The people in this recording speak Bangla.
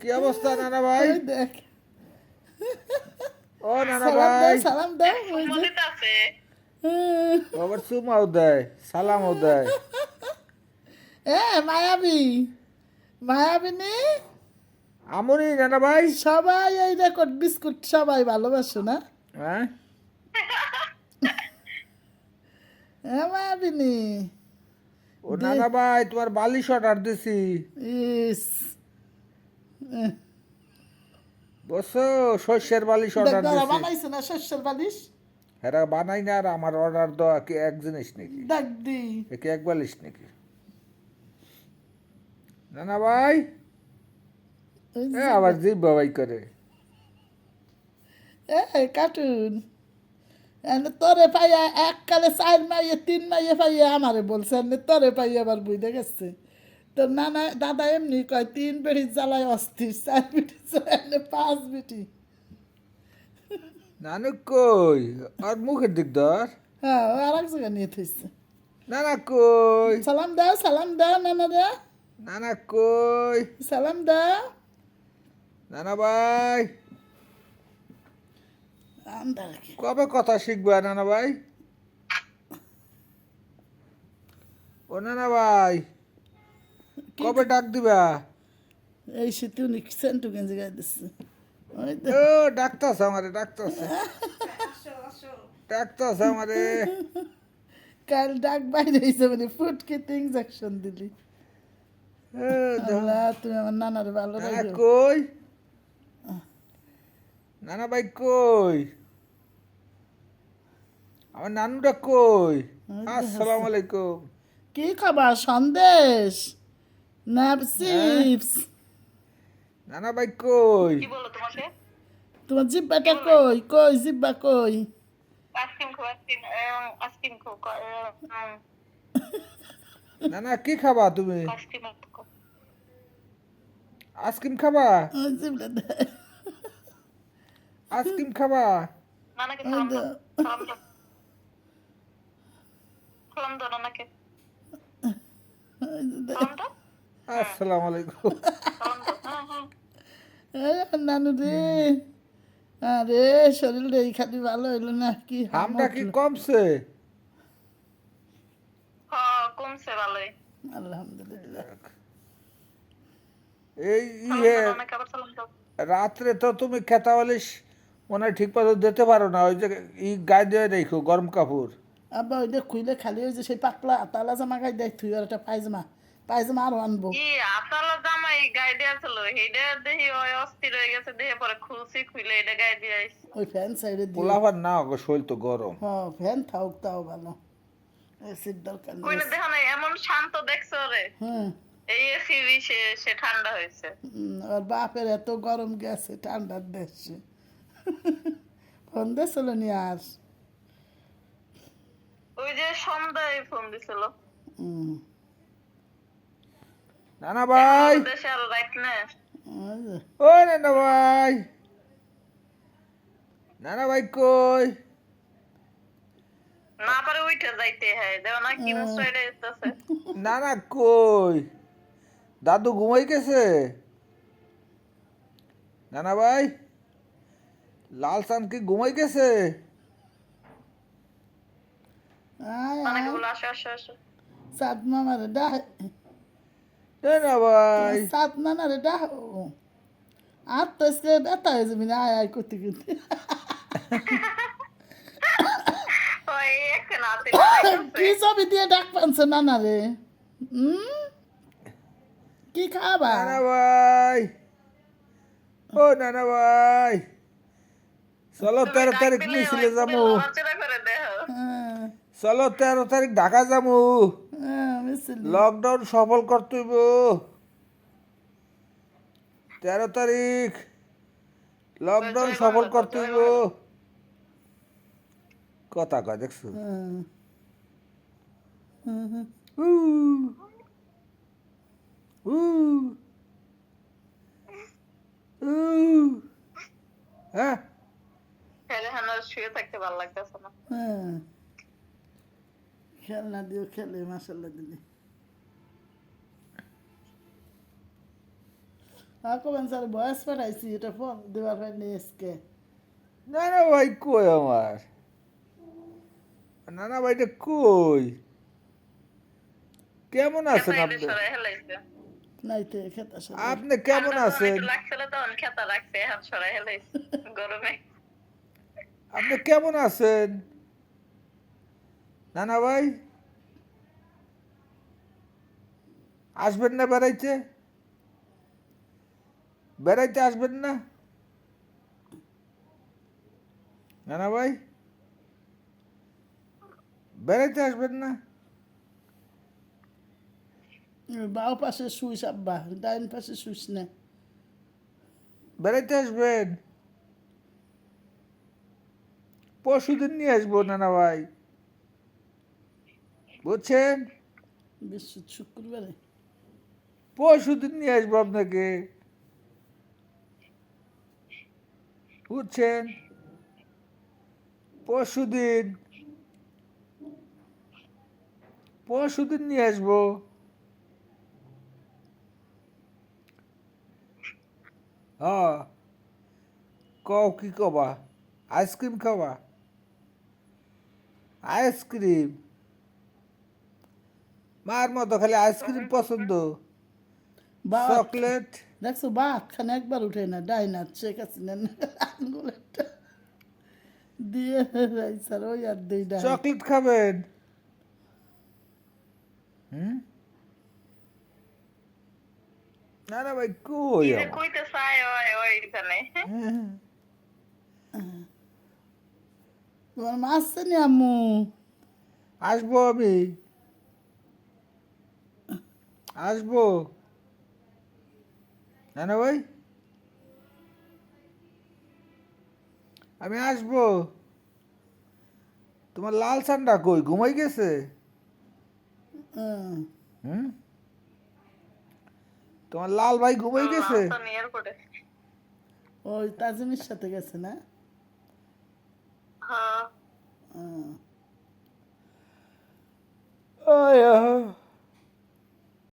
কি অবস্থা নানা ভাই? ওই দেখ, ও নানা সালাম দাও ভাই, সালাম দাও ওই যে সম্মানিত আছে। আবার চুমাও দেয়, সালামও দেয়। এ মায়াবী, মায়াবিনী, আমনি নানা ভাই? সবাই এই রেকর্ড বিস্কুট সবাই ভালোবাসো না? হ্যাঁ, হ্যাঁ মায়াবিনী, ও দে নানা ভাই তোমার বালিশ অর্ডার দিছি, ইস, বুঝছো? শস্যের বালিশ দেখ অর্ডার দাঁড়া দিছি। বানাইছে না শস্যের বালিশ, এরা বানাই না, আর আমার অর্ডার দেওয়া কি এক জিনিস নাকি? দেখ দি এ কি এক বালিশ নাকি? নানা ভাই, ওই এ যে আবার জিভ বাবাই করে। কার্টুন তোরে পাইয়া এককালে 4 মাইয়ে 3 মাইয়ে পাইয়া আমারে বলছে তোরে পাইয়া আবার বুঝে গেছে। তোর নানা দাদা এমনি কয় 3 বেটি জ্বালায় অস্থির, 4 বেটি জ্বালায় 5 বেটি। নানু কই? আর মুখের দিক ধর। হ্যাঁ ও আর এক জায়গায় নিয়ে থইছে। নানা কই? সালাম দাও নানা রে, নানা কই? সালাম দাও। নানা ভাই, আন্দা রাখি কবে কথা শিখবা নানা ভাই? ও নানা ভাই, কি কবে ডাক দিবা? এই শীতে উনি সেন্টু গেঞ্জি গায়ে দিচ্ছে। ওই তো ও ডাকতাছে আমারে, ডাকতাছে, ডাকতাছে আমারে। কাল ডাক বাইরে হয়েছে মানে ফুটকিতে ইঞ্জেকশন দিলি। ও দেখো। আল্লাহ তুমি আমার নানার ভালো নানা রাখো। কই? নানা ভাই কই? আমার নানুটা কই? ওই যে আসসালামু আলাইকুম। কি খাবার সন্দেশ না চিপস? নানা ভাই কই? কি বলো তোমাকে? তোমার জিব্বাটা কই কই জিব্বা কই? আইসক্রিম খাও, আইসক্রিম খাও, নানা কি খাবা তুমি? আইসক্রিম খাও। আইসক্রিম খাবা? ওই জিব্বা দেয়। আইসক্রিম খাবা? নানাকে ওই সালাম তো দাও, সালাম দাও, সালাম দাও নানাকে, ওই যে দেয়। সালাম দাও, আসসালামু আলাইকুম। সালাম দাও। নানু রে, আরে শরীর রে খালি ভালো হইলো না কি হাম হামটা কি উঠলো। কমছে? হ্যাঁ কমছে ভালোই। আলহামদুলিল্লাহ। এই সালাম ইয়ে দাও নানাকে, আবার সালাম দাও। রাত্রে তো তুমি খেতা বালিশ মনে হয় ঠিক মতো দিতে পারো না, ওই যে গায়ে দিয়ে রেখো গরম কাপড়। আব্বা ওইটা খুইলে খালি ওই যে সেই পাতলা তালা জামা গাই দেয় তুই আর একটা পায়জামা, পায়জামা আরো আনবো। ই আতালা জামাই গায়ে দেয়া ছিল, হেডে দেখি ওই অস্থির হয়ে গেছে, দেখে পরে খুলছি, খুলে এটা গায়ে দিয়ে আইছি। ওই ফ্যান সাইডে দিয়ে পোলাবার না গো, শরীর তো গরম। হ্যাঁ ফ্যান থাকুক তাও ভালো, এসির দরকার কই না নেই। দেখো না এমন শান্ত দেখছো রে, হুম এই এসি সে ঠান্ডা হয়েছে। ওর বাপের এত গরম গেছে ঠান্ডার দেশে। ফোন দিয়েছিল নি আর? ওই যে সন্ধ্যায় ফোন দিছিল। হুম, নানা ভাই, দেশে আরো রাইট না। ওই যে, ও নানা ভাই, নানা ভাই কই? না পারে উইঠে যাইতে হয়, দেও না কি মুস্তাইডে যেতেছে। নানা কই? দাদু ঘুমাই গেছে? নানা ভাই, লাল চান কি ঘুমাই গেছে? আয় নানাকে আয় বলে আসো আসো আসো। সাত মামারে ডাহ, নানা ভাই, সাত নানারে ডাহ। আর তো আজকে ব্যথা হয়ে যাবি না আয় আয় করতে করতে। ওই একটা নাতে কি লাগাইতেছে। ছবি দিয়ে ডাক পানছে নানারে? হুম কি খাবা? নানা ভাই, ও নানা ভাই, চলো তুমি 13 ডাক তারিখ দিলে ওই মিছিলে তুমি যাবো। লড়াচড়া করে দেখো। হ্যাঁ চলো 13 তারিখ ঢাকা যাবো। হ্যাঁ মিছিলি। লকডাউন সফল করতে হইব। 13 তারিখ লকডাউন জয় সফল বাংলা তো, করতে জয় হইব। বাংলা। কথা কয় দেখছো? হ্যাঁ হ্যাঁ হ্যাঁ উ, উ, উ। হ্যাঁ, খেলে হানার শুয়ে থাকতে ভালো লাগতেছে না। হ্যাঁ খেলনা দিও খেলে মাসাল্লাহ দিলে। কবেন স্যার বয়স পাঠাইছি এটা ফোন দেওয়ার হয় এসকে না না ভাই কই আমার না না ভাইটা কই কেমন আছেন খেতা আপনি সরাই হেলাইছে নাইতে খেতা সাথে আপনি কেমন ঠান্ডা যখন আছেন একটু লাগছিল তখন খেতা রাখছে এখন সরাই হেলাইছে গরমে আপনি কেমন আছেন নানা ভাই আসবেন না বেড়াইতে বেড়াইতে আসবেন না নানা ভাই বেড়াইতে আসবেন না বাও পাশে শুইস আব্বা ডাইন পাশে শুইস না বেড়াইতে আসবেন পরশুদিন নিয়ে আসবো নানা ভাই বুঝছেন বিশ্ব শুক্রবারে পরশুদিন নিয়ে আসবো আপনাকে বুঝছেন পরশুদিন পরশুদিন নিয়ে আসবো হ্যাঁ কও কি কবা আইসক্রিম খাবা আইসক্রিম মার মতো খালি আইসক্রিম পছন্দ বাত চকলেট দেখছো বাত খানে একবার উঠে না ডাইনার শেখ হাসিনা আঙ্গুলেরটা দিয়ে স্যার ওই আর দেই ডাই চকলেট খাবেন হুম না না ভাই কই কি যে আমার? কইতে চায় ওইখানে হ্যাঁ, তোমার মা আসছে নি আম্মু আসবো আমি আসবো না না ভাই আমি আসবো তোমার লাল সান্ডা কই ঘুমাই গেছে হ্যাঁ। হুম তোমার লাল ভাই ঘুমাই গেছে এয়ারপোর্টে ওই তাজিমের সাথে গেছে না